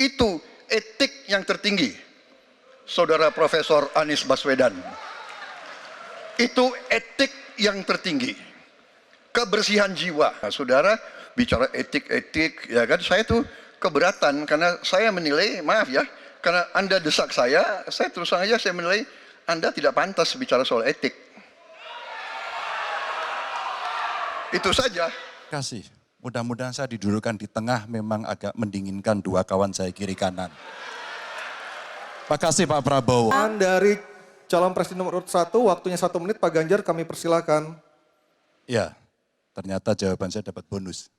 Itu etik yang tertinggi, Saudara Profesor Anies Baswedan. Itu etik yang tertinggi, kebersihan jiwa. Nah, saudara bicara etik-etik, ya kan? Saya tuh keberatan karena saya menilai, maaf ya, karena Anda desak saya terus terang aja saya menilai Anda tidak pantas bicara soal etik. Itu saja. Kasih. Mudah-mudahan saya didudukkan di tengah, memang agak mendinginkan dua kawan saya kiri kanan. Makasih Pak Prabowo. Dari calon presiden nomor urut 1, waktunya 1 menit, Pak Ganjar kami persilakan. Ya, ternyata jawaban saya dapat bonus.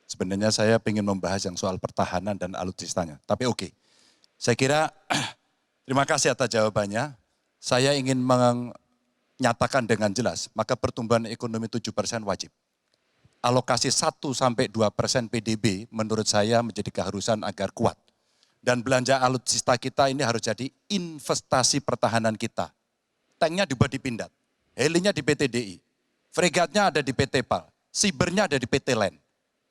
Sebenarnya saya ingin membahas yang soal pertahanan dan alutsistanya, tapi oke. Saya kira terima kasih atas jawabannya. Saya ingin menyatakan dengan jelas, maka pertumbuhan ekonomi 7% wajib. Alokasi 1-2% PDB menurut saya menjadi keharusan agar kuat. Dan belanja alutsista kita ini harus jadi investasi pertahanan kita. Tanknya dibuat di Pindad, helinya di PT DI, fregatnya ada di PT PAL, sibernya ada di PT LEN.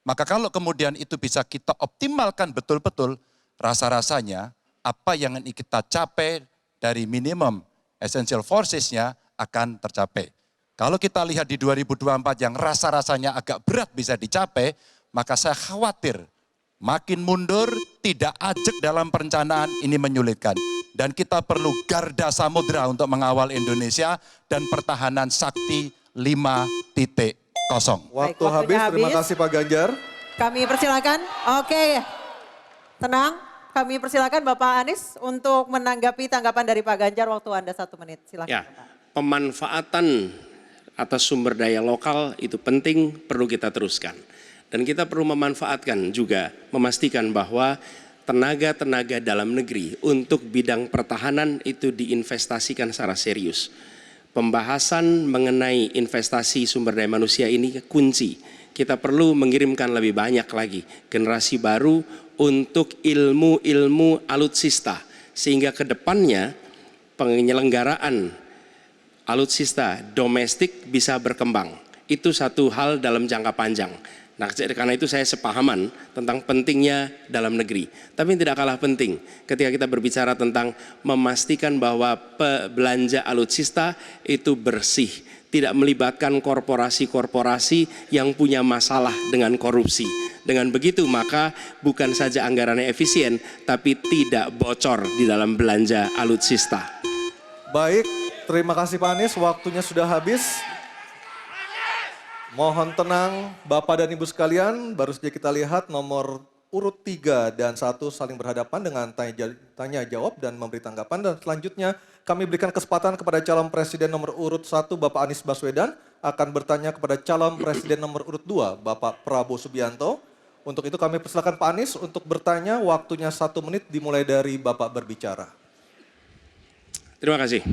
Maka kalau kemudian itu bisa kita optimalkan betul-betul, rasa-rasanya apa yang ingin kita capai dari minimum essential forces-nya akan tercapai. Kalau kita lihat di 2024 yang rasa-rasanya agak berat bisa dicapai, maka saya khawatir makin mundur, tidak ajak dalam perencanaan, ini menyulitkan. Dan kita perlu garda samudra untuk mengawal Indonesia dan pertahanan sakti 5.0. Waktu habis, terima kasih Pak Ganjar. Kami persilakan, oke, tenang. Kami persilakan Bapak Anies untuk menanggapi tanggapan dari Pak Ganjar, waktu Anda 1 menit. Silakan. Ya, Bapak. pemanfaatan atas sumber daya lokal itu penting, perlu kita teruskan. Dan kita perlu memanfaatkan juga, memastikan bahwa tenaga-tenaga dalam negeri untuk bidang pertahanan itu diinvestasikan secara serius. Pembahasan mengenai investasi sumber daya manusia ini kunci. Kita perlu mengirimkan lebih banyak lagi generasi baru untuk ilmu-ilmu alutsista. Sehingga ke depannya penyelenggaraan alutsista domestik bisa berkembang. Itu satu hal dalam jangka panjang. Nah, karena itu saya sepahaman tentang pentingnya dalam negeri. Tapi tidak kalah penting ketika kita berbicara tentang memastikan bahwa belanja alutsista itu bersih, tidak melibatkan korporasi-korporasi yang punya masalah dengan korupsi. Dengan begitu maka bukan saja anggarannya efisien, tapi tidak bocor di dalam belanja alutsista. Baik, terima kasih Pak Anies, waktunya sudah habis. Mohon tenang Bapak dan Ibu sekalian, baru saja kita lihat nomor urut 3 dan 1 saling berhadapan dengan tanya jawab dan memberi tanggapan. Dan selanjutnya kami berikan kesempatan kepada calon presiden nomor urut 1 Bapak Anies Baswedan akan bertanya kepada calon presiden nomor urut 2 Bapak Prabowo Subianto. Untuk itu kami persilakan Pak Anies untuk bertanya, waktunya 1 menit dimulai dari Bapak berbicara. Terima kasih.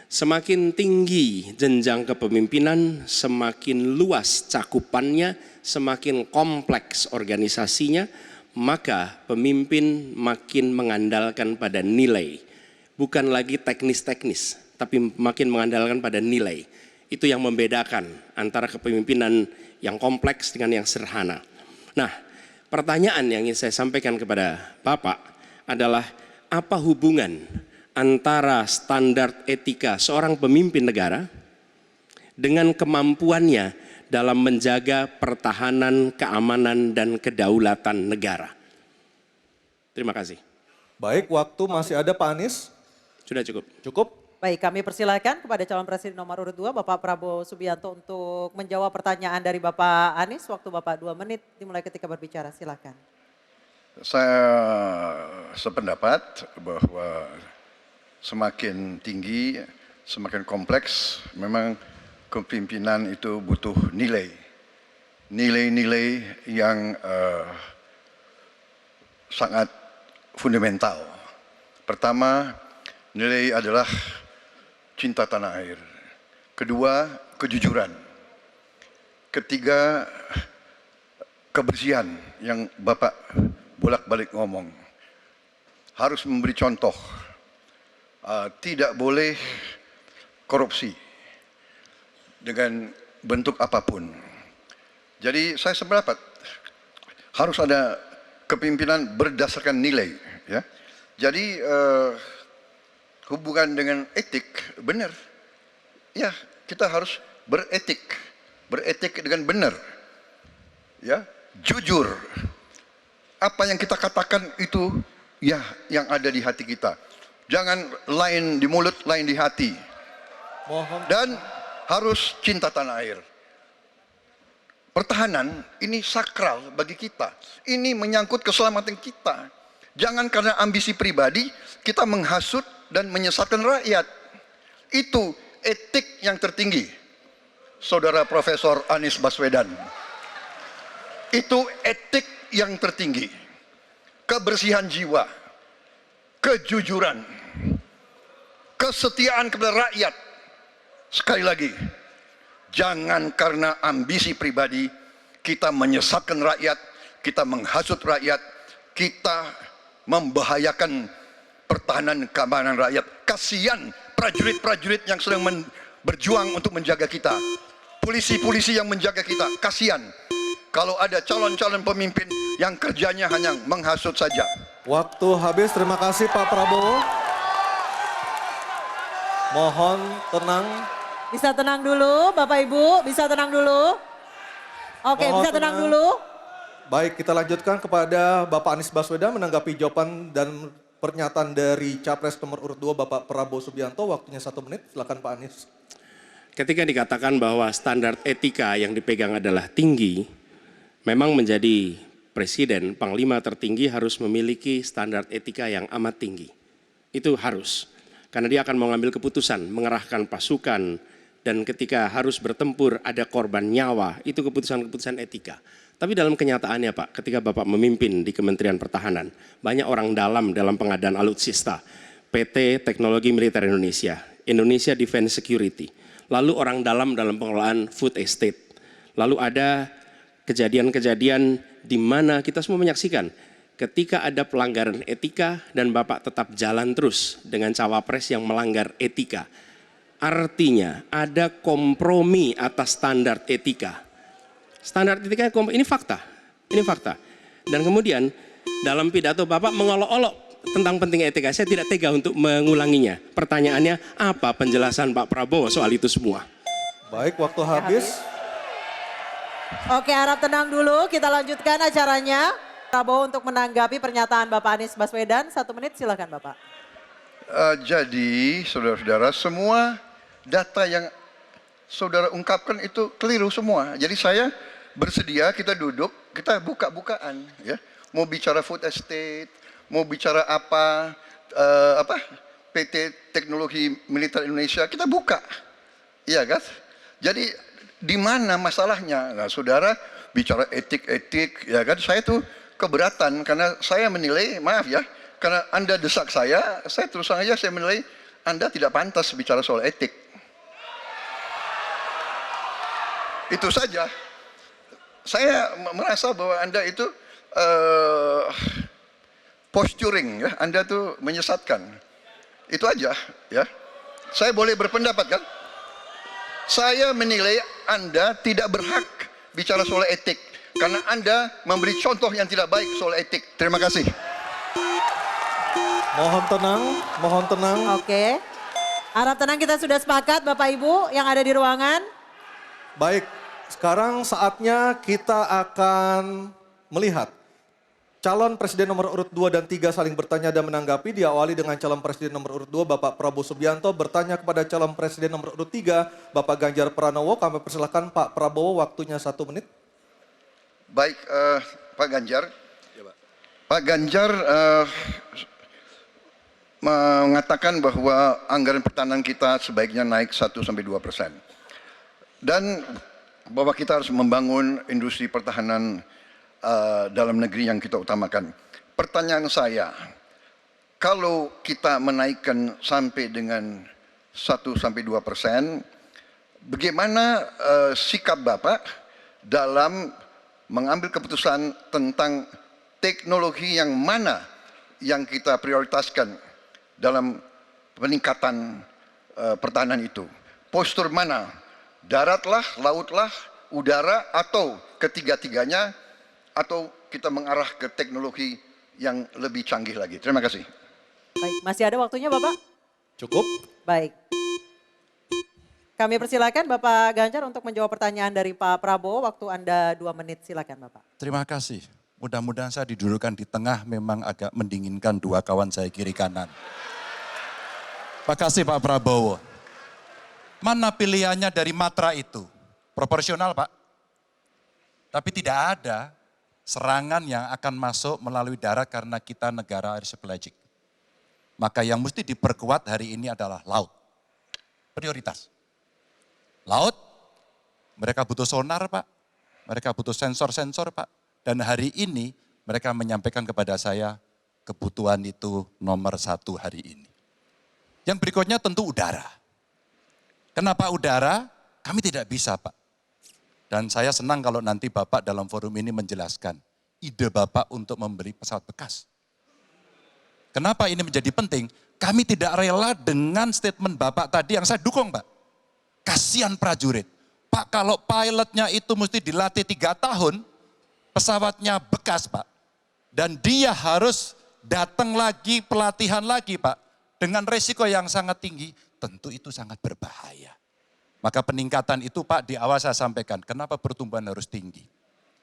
Semakin tinggi jenjang kepemimpinan, semakin luas cakupannya, semakin kompleks organisasinya, maka pemimpin makin mengandalkan pada nilai. Bukan lagi teknis-teknis, tapi makin mengandalkan pada nilai. Itu yang membedakan antara kepemimpinan yang kompleks dengan yang sederhana. Nah, pertanyaan yang ingin saya sampaikan kepada Bapak adalah apa hubungan antara standar etika seorang pemimpin negara dengan kemampuannya dalam menjaga pertahanan, keamanan, dan kedaulatan negara. Terima kasih. Baik, waktu masih ada Pak Anies. Sudah cukup. Cukup? Baik, kami persilakan kepada calon presiden nomor urut 2 Bapak Prabowo Subianto untuk menjawab pertanyaan dari Bapak Anies. Waktu Bapak 2 menit dimulai ketika berbicara, silakan. Saya sependapat bahwa semakin tinggi, semakin kompleks, memang kepemimpinan itu butuh nilai. Nilai-nilai yang sangat fundamental. Pertama, nilai adalah cinta tanah air. Kedua, kejujuran. Ketiga, kebersihan yang Bapak bolak-balik ngomong. Harus memberi contoh. Tidak boleh korupsi dengan bentuk apapun. Jadi saya sependapat harus ada kepemimpinan berdasarkan nilai. Ya. Jadi hubungan dengan etik benar. Ya, kita harus beretik dengan benar. Ya, jujur. Apa yang kita katakan itu ya yang ada di hati kita. Jangan lain di mulut, lain di hati. Dan harus cinta tanah air. Pertahanan ini sakral bagi kita. Ini menyangkut keselamatan kita. Jangan karena ambisi pribadi kita menghasut dan menyesatkan rakyat. Itu etik yang tertinggi. Saudara Profesor Anies Baswedan. Itu etik yang tertinggi. Kebersihan jiwa, kejujuran, kesetiaan kepada rakyat. Sekali lagi, jangan karena ambisi pribadi kita menyesatkan rakyat, kita menghasut rakyat, kita membahayakan pertahanan keamanan rakyat. Kasihan prajurit-prajurit yang sedang berjuang untuk menjaga kita. Polisi-polisi yang menjaga kita, kasihan. Kalau ada calon-calon pemimpin yang kerjanya hanya menghasut saja. Waktu habis, terima kasih Pak Prabowo. Mohon tenang. Bisa tenang dulu Bapak Ibu, bisa tenang dulu. Oke, Mohon bisa tenang tenang. dulu. Baik, kita lanjutkan kepada Bapak Anies Baswedan menanggapi jawaban dan pernyataan dari Capres nomor urut 2 Bapak Prabowo Subianto. Waktunya 1 menit, silakan Pak Anies. Ketika dikatakan bahwa standar etika yang dipegang adalah tinggi, memang menjadi presiden, panglima tertinggi harus memiliki standar etika yang amat tinggi. Itu harus, karena dia akan mengambil keputusan, mengerahkan pasukan, dan ketika harus bertempur ada korban nyawa, itu keputusan-keputusan etika. Tapi dalam kenyataannya Pak, ketika Bapak memimpin di Kementerian Pertahanan, banyak orang dalam pengadaan alutsista, PT Teknologi Militer Indonesia, Indonesia Defense Security, lalu orang dalam pengelolaan food estate, lalu ada kejadian-kejadian di mana kita semua menyaksikan ketika ada pelanggaran etika dan Bapak tetap jalan terus dengan cawapres yang melanggar etika. Artinya ada kompromi atas standar etika. Standar etika ini fakta, ini fakta. Dan kemudian dalam pidato Bapak mengolok-olok tentang pentingnya etika. Saya tidak tega untuk mengulanginya. Pertanyaannya, apa penjelasan Pak Prabowo soal itu semua? Baik, waktu habis. Oke, harap tenang dulu, kita lanjutkan acaranya. Prabowo untuk menanggapi pernyataan Bapak Anies Baswedan, 1 menit silakan Bapak. Jadi, saudara-saudara, semua data yang saudara ungkapkan itu keliru semua. Jadi saya bersedia kita duduk, kita buka-bukaan, ya. Mau bicara food estate, mau bicara apa PT Teknologi Militer Indonesia, kita buka, iya kan? Jadi di mana masalahnya? Nah, saudara bicara etik-etik, ya kan? Saya tuh keberatan karena saya menilai, maaf ya, karena Anda desak saya terus terang aja saya menilai Anda tidak pantas bicara soal etik. Itu saja. Saya merasa bahwa Anda itu posturing, ya. Anda tuh menyesatkan. Itu aja, ya. Saya boleh berpendapat kan? Saya menilai Anda tidak berhak bicara soal etik karena Anda memberi contoh yang tidak baik soal etik. Terima kasih. Mohon tenang, mohon tenang. Oke. Harap tenang, kita sudah sepakat Bapak Ibu yang ada di ruangan. Baik, sekarang saatnya kita akan melihat calon presiden nomor urut 2 dan 3 saling bertanya dan menanggapi. Diawali dengan calon presiden nomor urut 2 Bapak Prabowo Subianto bertanya kepada calon presiden nomor urut 3 Bapak Ganjar Pranowo. Kami persilahkan Pak Prabowo, waktunya 1 menit. Baik, Pak Ganjar. Ya, Pak. Pak Ganjar mengatakan bahwa anggaran pertahanan kita sebaiknya naik 1-2%. Dan bahwa kita harus membangun industri pertahanan dalam negeri yang kita utamakan. Pertanyaan saya, kalau kita menaikkan sampai dengan 1-2%, bagaimana sikap Bapak dalam mengambil keputusan tentang teknologi yang mana yang kita prioritaskan dalam peningkatan pertahanan itu? Postur mana? Daratlah, lautlah, udara, atau ketiga-tiganya, atau kita mengarah ke teknologi yang lebih canggih lagi. Terima kasih. Baik, masih ada waktunya Bapak? Cukup. Baik. Kami persilakan Bapak Ganjar untuk menjawab pertanyaan dari Pak Prabowo. Waktu Anda 2 menit, silakan Bapak. Terima kasih. Mudah-mudahan saya didudukkan di tengah memang agak mendinginkan dua kawan saya kiri kanan. Makasih Pak Prabowo. Mana pilihannya dari Matra itu? Proporsional Pak. Tapi tidak ada serangan yang akan masuk melalui darat karena kita negara archipelagic. Maka yang mesti diperkuat hari ini adalah laut. Prioritas. Laut, mereka butuh sonar Pak, mereka butuh sensor-sensor Pak. Dan hari ini mereka menyampaikan kepada saya kebutuhan itu nomor 1 hari ini. Yang berikutnya tentu udara. Kenapa udara? Kami tidak bisa Pak. Dan saya senang kalau nanti Bapak dalam forum ini menjelaskan ide Bapak untuk membeli pesawat bekas. Kenapa ini menjadi penting? Kami tidak rela dengan statement Bapak tadi yang saya dukung Pak. Kasihan prajurit. Pak kalau pilotnya itu mesti dilatih 3 tahun, pesawatnya bekas Pak. Dan dia harus datang lagi, pelatihan lagi Pak. Dengan resiko yang sangat tinggi, tentu itu sangat berbahaya. Maka peningkatan itu Pak di awal saya sampaikan, kenapa pertumbuhan harus tinggi?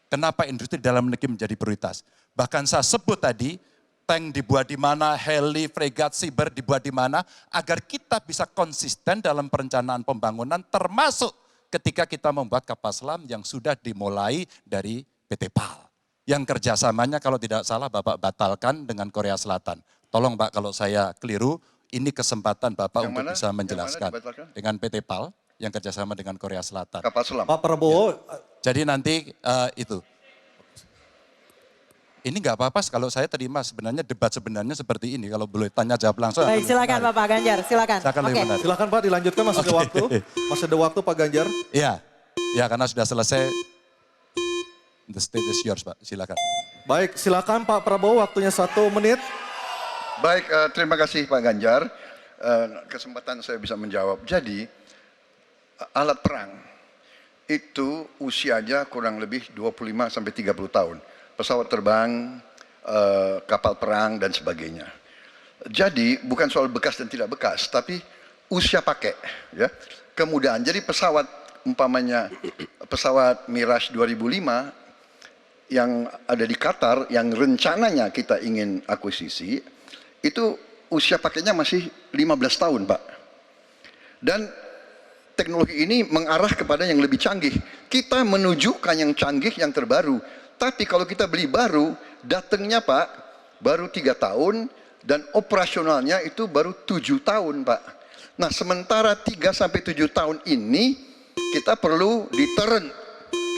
Kenapa industri dalam negeri menjadi prioritas? Bahkan saya sebut tadi, tank dibuat di mana, heli, fregat, cyber dibuat di mana, agar kita bisa konsisten dalam perencanaan pembangunan, termasuk ketika kita membuat kapal selam yang sudah dimulai dari PT PAL. Yang kerjasamanya kalau tidak salah Bapak batalkan dengan Korea Selatan. Tolong Pak kalau saya keliru, ini kesempatan Bapak Yang untuk mana? bisa Yang mana menjelaskan. dibatalkan? Dengan PT PAL yang kerjasama dengan Korea Selatan. Kapal selam. Pak Prabowo, Jadi nanti itu. Ini nggak apa-apa kalau saya terima sebenarnya debat sebenarnya seperti ini. Kalau boleh tanya jawab langsung. Baik, silakan Bapak Ganjar, silakan. Silakan lebih Oke. menarik. silakan Pak dilanjutkan, masih ada waktu. Masih ada waktu Pak Ganjar. Iya, ya karena sudah selesai. The stage is yours Pak, silakan. Baik, silakan Pak Prabowo, waktunya 1 menit. Baik, terima kasih Pak Ganjar. Kesempatan saya bisa menjawab. Jadi, alat perang itu usianya kurang lebih 25 sampai 30 tahun. Pesawat terbang, kapal perang dan sebagainya. Jadi bukan soal bekas dan tidak bekas, tapi usia pakai, ya. Kemudahan. Jadi pesawat umpamanya pesawat Mirage 2005 yang ada di Qatar yang rencananya kita ingin akuisisi itu usia pakainya masih 15 tahun, Pak. Dan teknologi ini mengarah kepada yang lebih canggih. Kita menunjukkan yang canggih, yang terbaru. Tapi kalau kita beli baru, datangnya Pak, baru 3 tahun, dan operasionalnya itu baru 7 tahun Pak. Nah sementara 3-7 tahun ini, kita perlu deterrent,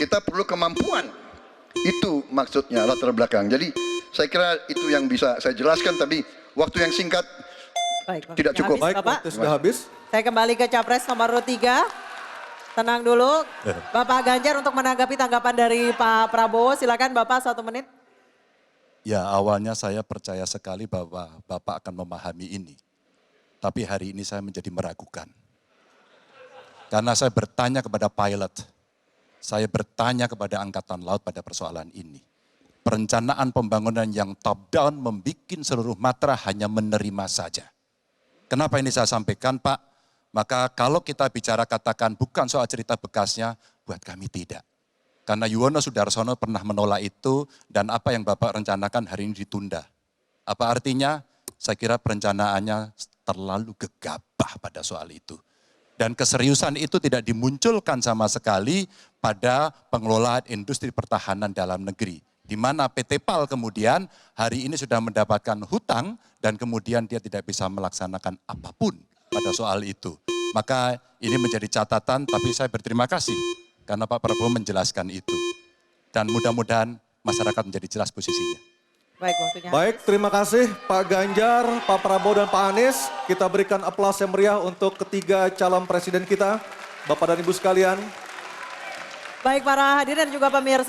kita perlu kemampuan. Itu maksudnya latar belakang. Jadi saya kira itu yang bisa saya jelaskan, tapi waktu yang singkat Baik, tidak waktunya cukup. habis, Baik, Bapak. waktu sudah habis. Saya kembali ke Capres nomor 3. Tenang dulu, Bapak Ganjar untuk menanggapi tanggapan dari Pak Prabowo. Silakan Bapak 1 menit. Ya awalnya saya percaya sekali bahwa Bapak akan memahami ini. Tapi hari ini saya menjadi meragukan. Karena saya bertanya kepada pilot, saya bertanya kepada Angkatan Laut pada persoalan ini. Perencanaan pembangunan yang top down membuat seluruh matra hanya menerima saja. Kenapa ini saya sampaikan Pak? Maka kalau kita bicara katakan bukan soal cerita bekasnya, buat kami tidak. Karena Yuwono Sudarsono pernah menolak itu dan apa yang Bapak rencanakan hari ini ditunda. Apa artinya? Saya kira perencanaannya terlalu gegabah pada soal itu. Dan keseriusan itu tidak dimunculkan sama sekali pada pengelolaan industri pertahanan dalam negeri. Di mana PT PAL kemudian hari ini sudah mendapatkan hutang dan kemudian dia tidak bisa melaksanakan apapun pada soal itu. Maka ini menjadi catatan, tapi saya berterima kasih karena Pak Prabowo menjelaskan itu. Dan mudah-mudahan masyarakat menjadi jelas posisinya. Baik, waktunya. Baik, terima kasih Pak Ganjar, Pak Prabowo dan Pak Anies. Kita berikan aplaus yang meriah untuk ketiga calon presiden kita, Bapak dan Ibu sekalian. Baik para hadirin dan juga pemirsa.